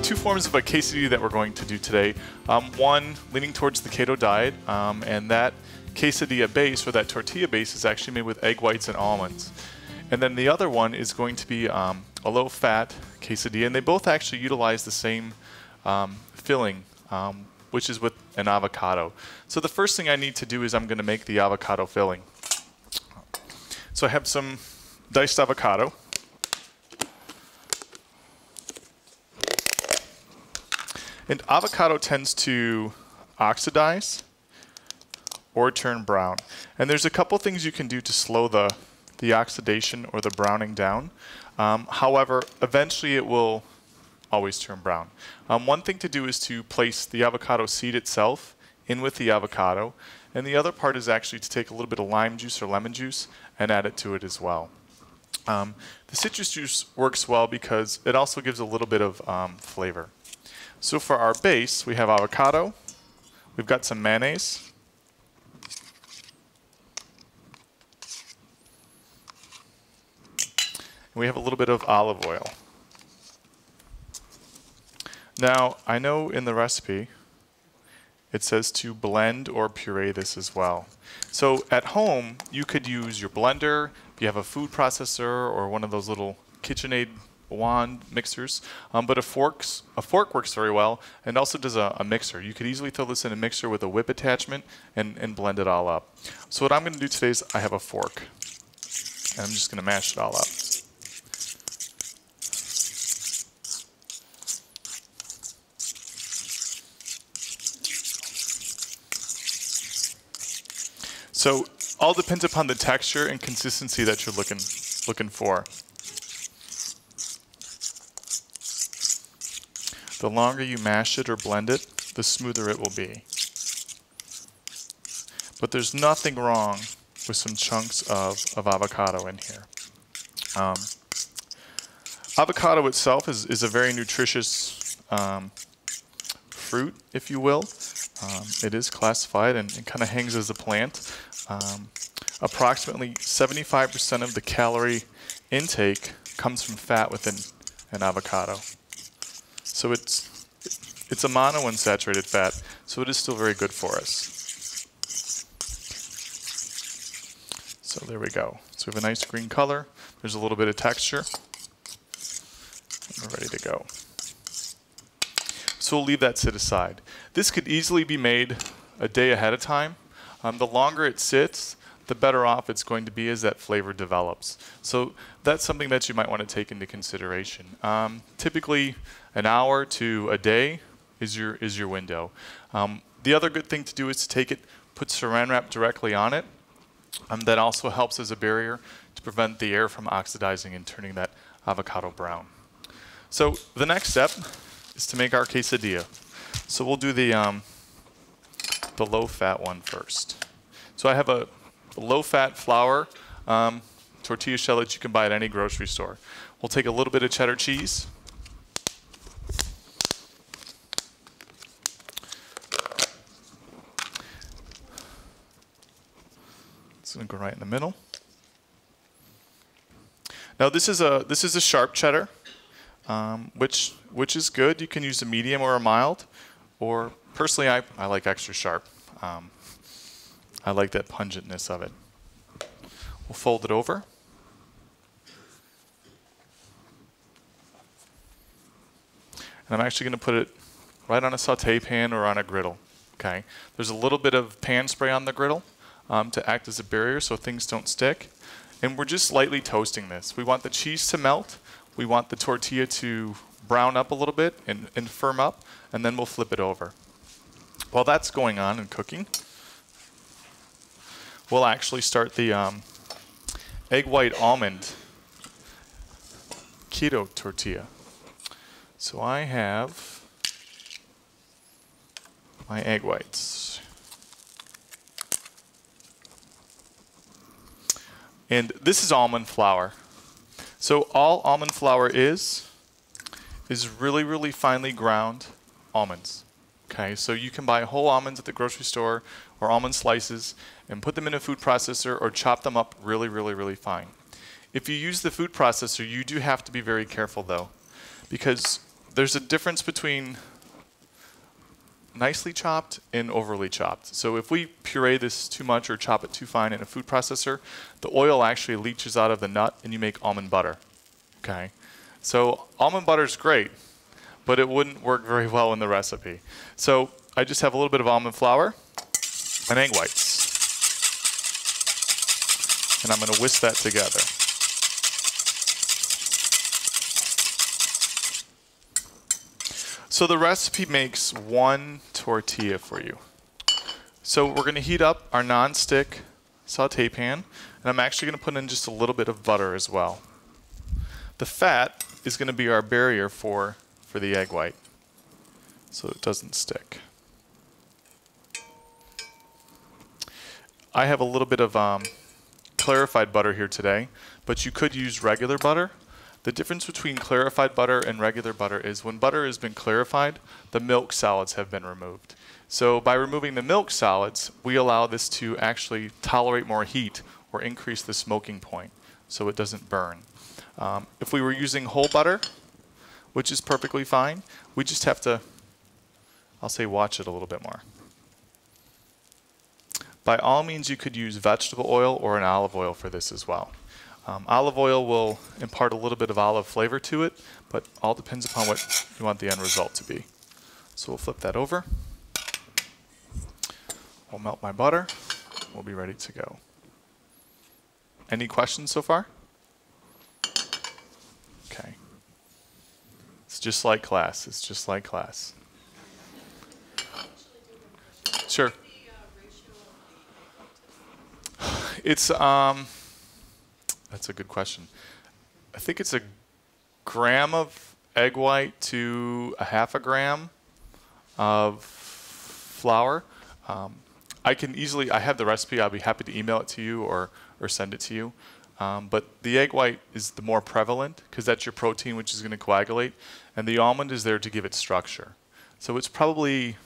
two forms of a quesadilla that we're going to do today. One leaning towards the keto diet, and that quesadilla base, or that tortilla base, is actually made with egg whites and almonds. And then the other one is going to be a low-fat quesadilla, and they both actually utilize the same filling, which is with an avocado. So the first thing I need to do is I'm going to make the avocado filling. So I have some diced avocado. And avocado tends to oxidize or turn brown. And there's a couple things you can do to slow the oxidation or the browning down. However, eventually it will always turn brown. One thing to do is to place the avocado seed itself in with the avocado. And the other part is actually to take a little bit of lime juice or lemon juice and add it to it as well. The citrus juice works well because it also gives a little bit of flavor. So for our base, we have avocado, we've got some mayonnaise, and we have a little bit of olive oil. Now, I know in the recipe it says to blend or puree this as well. So at home, you could use your blender, if you have a food processor or one of those little KitchenAid wand mixers, but a fork works very well, and also does a mixer. You could easily throw this in a mixer with a whip attachment and blend it all up. So what I'm going to do today is I have a fork, and I'm just going to mash it all up. So all depends upon the texture and consistency that you're looking for. The longer you mash it or blend it, the smoother it will be. But there's nothing wrong with some chunks of avocado in here. Avocado itself is a very nutritious fruit, if you will. It is classified and kind of hangs as a plant. Approximately 75% of the calorie intake comes from fat within an avocado. So it's a monounsaturated fat, so it is still very good for us. So there we go. So we have a nice green color. There's a little bit of texture. And we're ready to go. So we'll leave that sit aside. This could easily be made a day ahead of time. The longer it sits, the better off it's going to be as that flavor develops. So that's something that you might want to take into consideration. Typically, an hour to a day is your window. The other good thing to do is to take it, put saran wrap directly on it. That also helps as a barrier to prevent the air from oxidizing and turning that avocado brown. So the next step is to make our quesadilla. So we'll do the low-fat one first. So I have a low-fat flour tortilla shell that you can buy at any grocery store. We'll take a little bit of cheddar cheese. It's going to go right in the middle. Now this is a sharp cheddar, which is good. You can use a medium or a mild, or personally I like extra sharp. I like that pungentness of it. We'll fold it over. And I'm actually going to put it right on a saute pan or on a griddle. Okay. There's a little bit of pan spray on the griddle to act as a barrier so things don't stick. And we're just lightly toasting this. We want the cheese to melt. We want the tortilla to brown up a little bit and firm up, and then we'll flip it over. While that's going on and cooking, we'll actually start the egg white almond keto tortilla. So I have my egg whites. And this is almond flour. So all almond flour is really, really finely ground almonds. Okay, so you can buy whole almonds at the grocery store or almond slices and put them in a food processor or chop them up really, really, really fine. If you use the food processor, you do have to be very careful though, because there's a difference between nicely chopped and overly chopped. So if we puree this too much or chop it too fine in a food processor, the oil actually leaches out of the nut and you make almond butter. Okay, so almond butter is great, but it wouldn't work very well in the recipe. So I just have a little bit of almond flour and egg whites. And I'm going to whisk that together. So the recipe makes 1 tortilla for you. So we're going to heat up our non-stick saute pan, and I'm actually going to put in just a little bit of butter as well. The fat is going to be our barrier for the egg white, so it doesn't stick. I have a little bit of clarified butter here today, but you could use regular butter. The difference between clarified butter and regular butter is when butter has been clarified, the milk solids have been removed. So by removing the milk solids, we allow this to actually tolerate more heat or increase the smoking point so it doesn't burn. If we were using whole butter, which is perfectly fine, we just have to, I'll say, watch it a little bit more. By all means, you could use vegetable oil or an olive oil for this as well. Olive oil will impart a little bit of olive flavor to it, but all depends upon what you want the end result to be. So we'll flip that over. I'll melt my butter. We'll be ready to go. Any questions so far? Okay. It's just like class. It's just like class. Sure. It's that's a good question. I think it's a gram of egg white to a half a gram of flour. I have the recipe. I'll be happy to email it to you or send it to you. But the egg white is the more prevalent because that's your protein, which is going to coagulate, and the almond is there to give it structure. So it's probably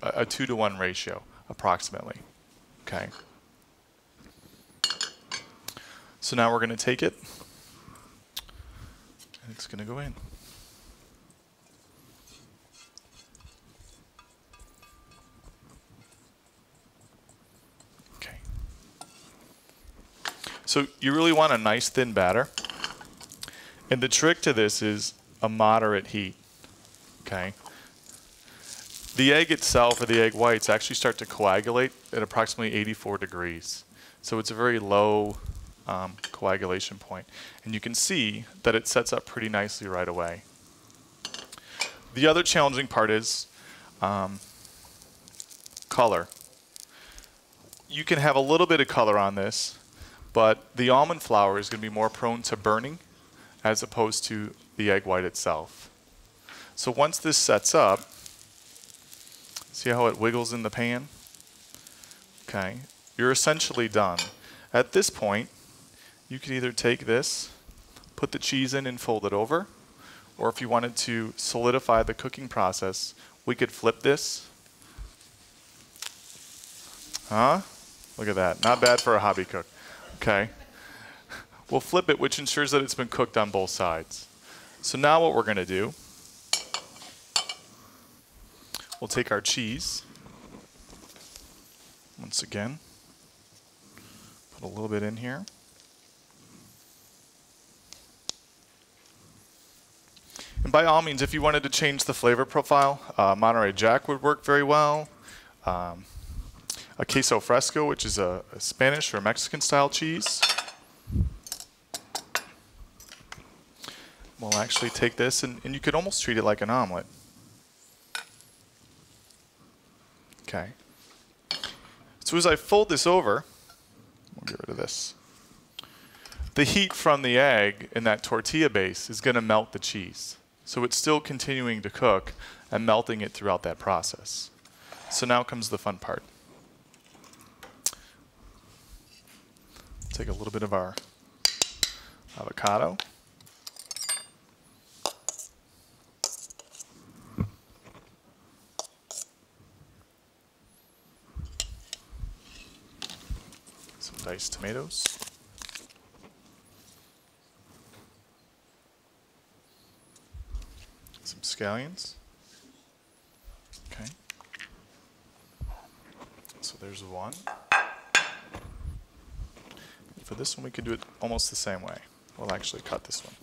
a 2-to-1 ratio, approximately. Okay. So now we're going to take it, and it's going to go in. Okay. So you really want a nice thin batter. And the trick to this is a moderate heat. Okay. The egg itself, or the egg whites, actually start to coagulate at approximately 84 degrees. So it's a very low coagulation point. And you can see that it sets up pretty nicely right away. The other challenging part is color. You can have a little bit of color on this, but the almond flour is going to be more prone to burning as opposed to the egg white itself. So once this sets up, see how it wiggles in the pan? Okay, you're essentially done. At this point, you can either take this, put the cheese in and fold it over, or if you wanted to solidify the cooking process, we could flip this. Huh? Look at that. Not bad for a hobby cook. Okay. We'll flip it, which ensures that it's been cooked on both sides. So now what we're going to do, we'll take our cheese. Once again, put a little bit in here. And by all means, if you wanted to change the flavor profile, Monterey Jack would work very well. A queso fresco, which is a Spanish or Mexican style cheese. We'll actually take this, and you could almost treat it like an omelet. Okay. So as I fold this over, we'll get rid of this. The heat from the egg in that tortilla base is going to melt the cheese. So it's still continuing to cook and melting it throughout that process. So now comes the fun part. Take a little bit of our avocado. Some diced tomatoes. some scallions. Okay. So there's one. For this one, we could do it almost the same way. We'll actually cut this one.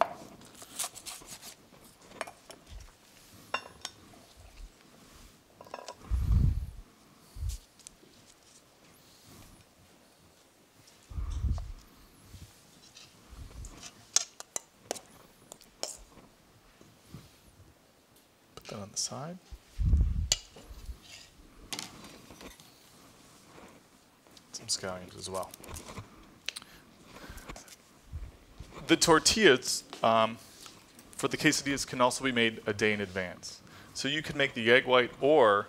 Put that on the side. Some scallions as well. The tortillas for the quesadillas can also be made a day in advance. So you can make the egg white or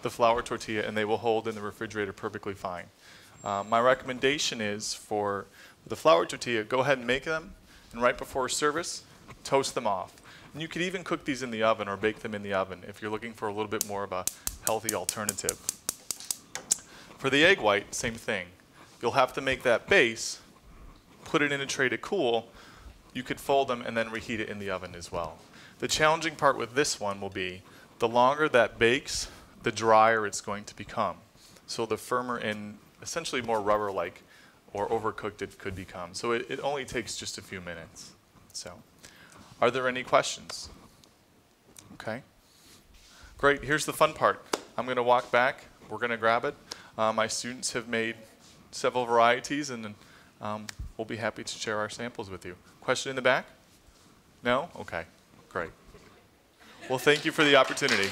the flour tortilla and they will hold in the refrigerator perfectly fine. My recommendation is for the flour tortilla, go ahead and make them, and right before service, toast them off. And you could even cook these in the oven or bake them in the oven if you're looking for a little bit more of a healthy alternative. For the egg white, same thing. You'll have to make that base, put it in a tray to cool. You could fold them and then reheat it in the oven as well. The challenging part with this one will be the longer that bakes, the drier it's going to become. So the firmer and essentially more rubber-like or overcooked it could become. So it only takes just a few minutes. So, are there any questions? Okay. Great, here's the fun part. I'm gonna walk back, we're gonna grab it. My students have made several varieties and we'll be happy to share our samples with you. Question in the back? No? Okay, great. Well, thank you for the opportunity.